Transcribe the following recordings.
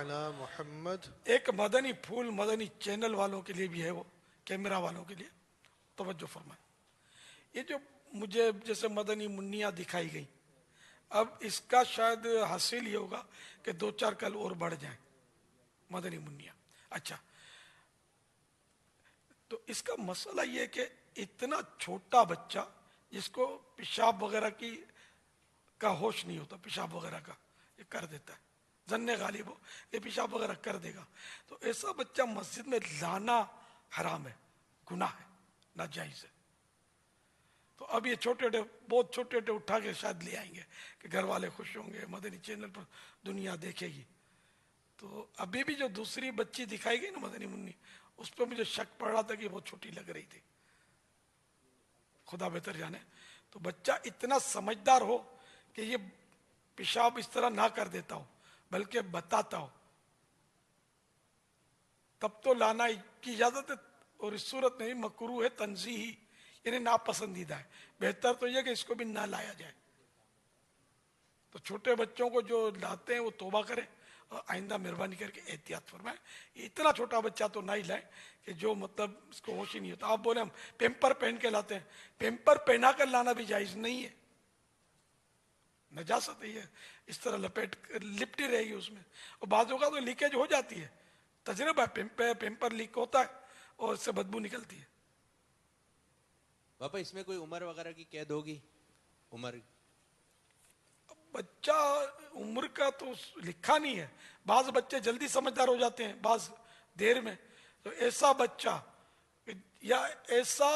علی محمد. ایک مدنی پھول مدنی چینل والوں کے لیے بھی ہے، وہ کیمرہ والوں کے لیے توجہ فرمائیں. یہ جو مجھے جیسے مدنی منیاں دکھائی گئی، اب اس کا شاید حاصل یہ ہوگا کہ دو چار کل اور بڑھ جائیں مدنی منیاں. اچھا، تو اس کا مسئلہ یہ ہے کہ اتنا چھوٹا بچہ جس کو پیشاب وغیرہ کا ہوش نہیں ہوتا، پیشاب وغیرہ کا یہ کر دیتا ہے، ظن غالب ہو یہ پیشاب وغیرہ کر دے گا، تو ایسا بچہ مسجد میں لانا حرام ہے، گناہ ہے، ناجائز ہے. تو اب یہ چھوٹے چھوٹے بہت چھوٹے چھوٹے اٹھا کے شاید لے آئیں گے کہ گھر والے خوش ہوں گے، مدنی چینل پر دنیا دیکھے گی. تو ابھی بھی جو دوسری بچی دکھائی گئی نا مدنی منی، اس پہ مجھے شک پڑ رہا تھا کہ بہت چھوٹی لگ رہی تھی، خدا بہتر جانے. تو بچہ اتنا سمجھدار ہو کہ یہ پیشاب اس طرح نہ کر دیتا ہو بلکہ بتاتا ہو، تب تو لانا کی اجازت ہے. اور اس صورت میں مکروہ ہے، تنزیہی یعنی ناپسندیدہ ہے. بہتر تو یہ کہ اس کو بھی نہ لایا جائے. تو چھوٹے بچوں کو جو لاتے ہیں وہ توبہ کریں اور آئندہ مہربانی کر کے احتیاط فرمائیں. اتنا چھوٹا بچہ تو نہ ہی لائیں کہ جو مطلب اس کو ہوش ہی نہیں ہوتا. آپ بولے ہم پیمپر پہن کے لاتے ہیں، پیمپر پہنا کر لانا بھی جائز نہیں ہے، نجاست ہے یہ، اس طرح لپٹی رہے گی اس میں، اور بعض اوقات تو لیکیج ہو جاتی ہے. تجربہ پیمپر لیک ہوتا ہے اور اس سے بدبو نکلتی ہے. پاپا اس میں کوئی عمر وغیرہ کی قید ہوگی؟ عمر بچہ عمر کا تو لکھا نہیں ہے، بعض بچے جلدی سمجھدار ہو جاتے ہیں، بعض دیر میں. تو ایسا بچہ یا ایسا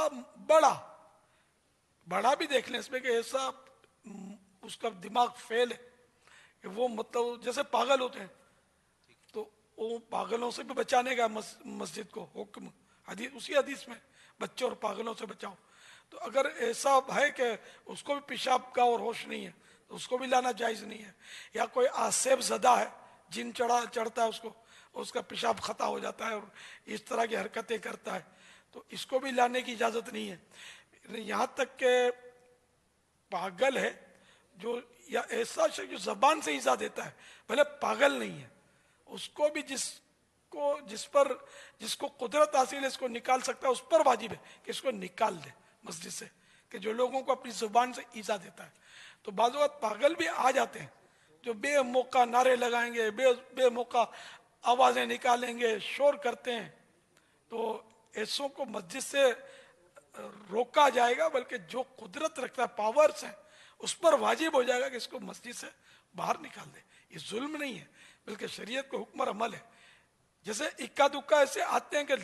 بڑا بھی دیکھ لیں اس میں کہ ایسا اس کا دماغ فیل ہے کہ وہ مطلب جیسے پاگل ہوتے ہیں، تو وہ پاگلوں سے بھی بچانے کا مسجد کو حکم حدیث، اسی حدیث میں بچوں اور پاگلوں سے بچاؤ. تو اگر ایسا ہے کہ اس کو بھی پیشاب کا اور ہوش نہیں ہے تو اس کو بھی لانا جائز نہیں ہے. یا کوئی آسیب زدہ ہے، جن چڑھتا ہے اس کو، اس کا پیشاب خطا ہو جاتا ہے اور اس طرح کی حرکتیں کرتا ہے، تو اس کو بھی لانے کی اجازت نہیں ہے. یہاں تک کہ پاگل ہے جو، یا ایسا شخص جو زبان سے ایذا دیتا ہے، بھلے پاگل نہیں ہے، اس کو بھی جس کو قدرت حاصل ہے اس کو نکال سکتا ہے، اس پر واجب ہے کہ اس کو نکال دے مسجد سے، کہ جو لوگوں کو اپنی زبان سے ایذا دیتا ہے. تو بعض اوقات پاگل بھی آ جاتے ہیں جو بے موقع نعرے لگائیں گے، بے موقع آوازیں نکالیں گے، شور کرتے ہیں. تو ایسوں کو مسجد سے روکا جائے گا، بلکہ جو قدرت رکھتا ہے، پاورز ہیں، اس پر واجب ہو جائے گا کہ اس کو مسجد سے باہر نکال دے. یہ ظلم نہیں ہے بلکہ شریعت کو حکم اور عمل ہے. جیسے اکا دکا ایسے آتے ہیں کہ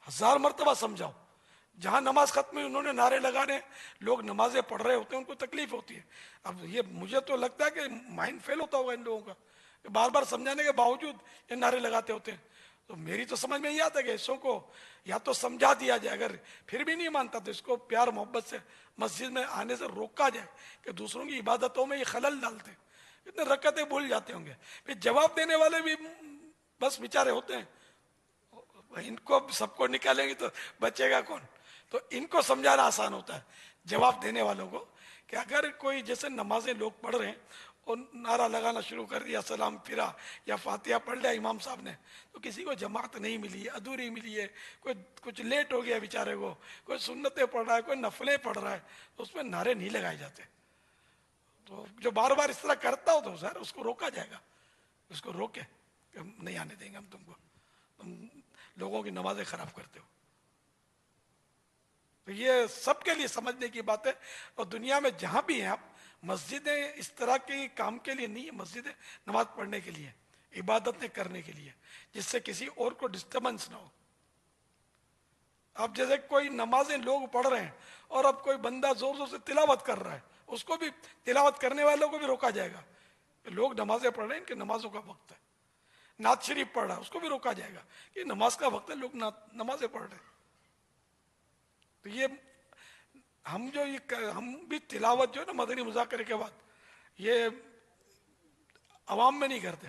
1000 مرتبہ سمجھاؤ، جہاں نماز ختم ہوئی انہوں نے نعرے لگانے، لوگ نمازیں پڑھ رہے ہوتے ہیں، ان کو تکلیف ہوتی ہے. اب یہ مجھے تو لگتا ہے کہ مائنڈ فیل ہوتا ہوگا ان لوگوں کا کہ بار بار سمجھانے کے باوجود یہ نعرے لگاتے ہوتے ہیں. تو میری تو سمجھ میں یہ آتا ہے کہ ایسوں کو یا تو سمجھا دیا جائے، اگر پھر بھی نہیں مانتا تو اس کو پیار محبت سے مسجد میں آنے سے روکا جائے کہ دوسروں کی عبادتوں میں یہ خلل ڈالتے ہیں. اتنے رکعتیں بھول جاتے ہوں گے، پھر جواب دینے والے بھی بس بیچارے ہوتے ہیں، ان کو سب کو نکالیں گے تو بچے گا کون. تو ان کو سمجھانا آسان ہوتا ہے جواب دینے والوں کو، کہ اگر کوئی جیسے نمازیں لوگ پڑھ رہے ہیں اور نعرہ لگانا شروع کر دیا، سلام پھرا یا فاتحہ پڑھ لیا امام صاحب نے، تو کسی کو جماعت نہیں ملی ہے، ادھوری ملی ہے، کوئی کچھ لیٹ ہو گیا بیچارے کو، کوئی سنتیں پڑھ رہا ہے، کوئی نفلیں پڑھ رہا ہے، تو اس میں نعرے نہیں لگائے جاتے. تو جو بار بار اس طرح کرتا ہو تو سر اس کو روکا جائے گا، اس کو روکے کہ ہم نہیں آنے دیں گے ہم تم کو، تم لوگوں کی نمازیں خراب کرتے ہو. تو یہ سب کے لیے سمجھنے کی بات ہے. اور دنیا میں جہاں بھی ہیں آپ، مسجدیں اس طرح کے کام کے لیے نہیں ہے، مسجدیں نماز پڑھنے کے لیے، عبادتیں کرنے کے لیے، جس سے کسی اور کو ڈسٹربنس نہ ہو. اب جیسے کوئی نمازیں لوگ پڑھ رہے ہیں اور اب کوئی بندہ زور زور سے تلاوت کر رہا ہے، اس کو بھی تلاوت کرنے والوں کو بھی روکا جائے گا. لوگ نمازیں پڑھ رہے ہیں، ان کے نمازوں کا وقت ہے. نعت شریف پڑھ رہا ہے، اس کو بھی روکا جائے گا کہ نماز کا وقت ہے، لوگ نمازیں پڑھ رہے ہیں. تو یہ ہم بھی تلاوت جو ہے نا مدنی مذاکرے کے بعد یہ عوام میں نہیں کرتے،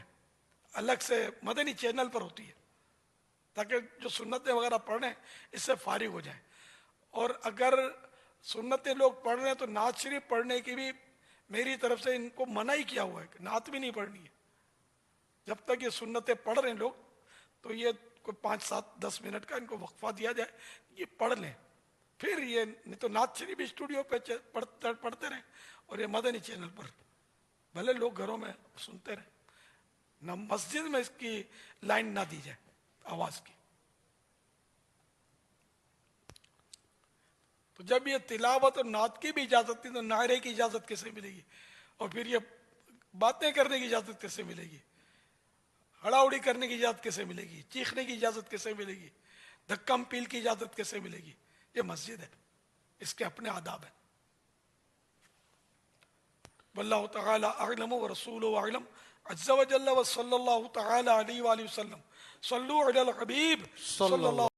الگ سے مدنی چینل پر ہوتی ہے تاکہ جو سنتیں وغیرہ پڑھ رہے ہیں اس سے فارغ ہو جائیں. اور اگر سنتیں لوگ پڑھ رہے ہیں تو نعت شریف پڑھنے کی بھی میری طرف سے ان کو منع ہی کیا ہوا ہے کہ نعت بھی نہیں پڑھنی ہے. جب تک یہ سنتیں پڑھ رہے ہیں لوگ تو یہ کوئی 5-7-10 منٹ کا ان کو وقفہ دیا جائے، یہ پڑھ لیں، پھر یہ نہیں تو نعت شریف اسٹوڈیو پہ پڑھتے رہیں اور یہ مدنی چینل پر بھلے لوگ گھروں میں سنتے رہیں، نہ مسجد میں اس کی لائن نہ دی جائے آواز کی۔ تو جب یہ تلاوت اور نعت کی بھی اجازت تھی تو نعرے کی اجازت کیسے ملے گی؟ اور پھر یہ باتیں کرنے کی اجازت کیسے ملے گی؟ ہڑا اڑی کرنے کی اجازت کیسے ملے گی؟ چیخنے کی اجازت کیسے ملے گی؟ دھکم پیل کی اجازت کیسے ملے گی؟ یہ مسجد ہے، اس کے اپنے آداب ہیں۔ واللہ تعالی اعلم ورسولہ اعلم عز وجل وصلی اللہ تعالی علیہ وآلہ وسلم صلو علی الحبیب صلی اللہ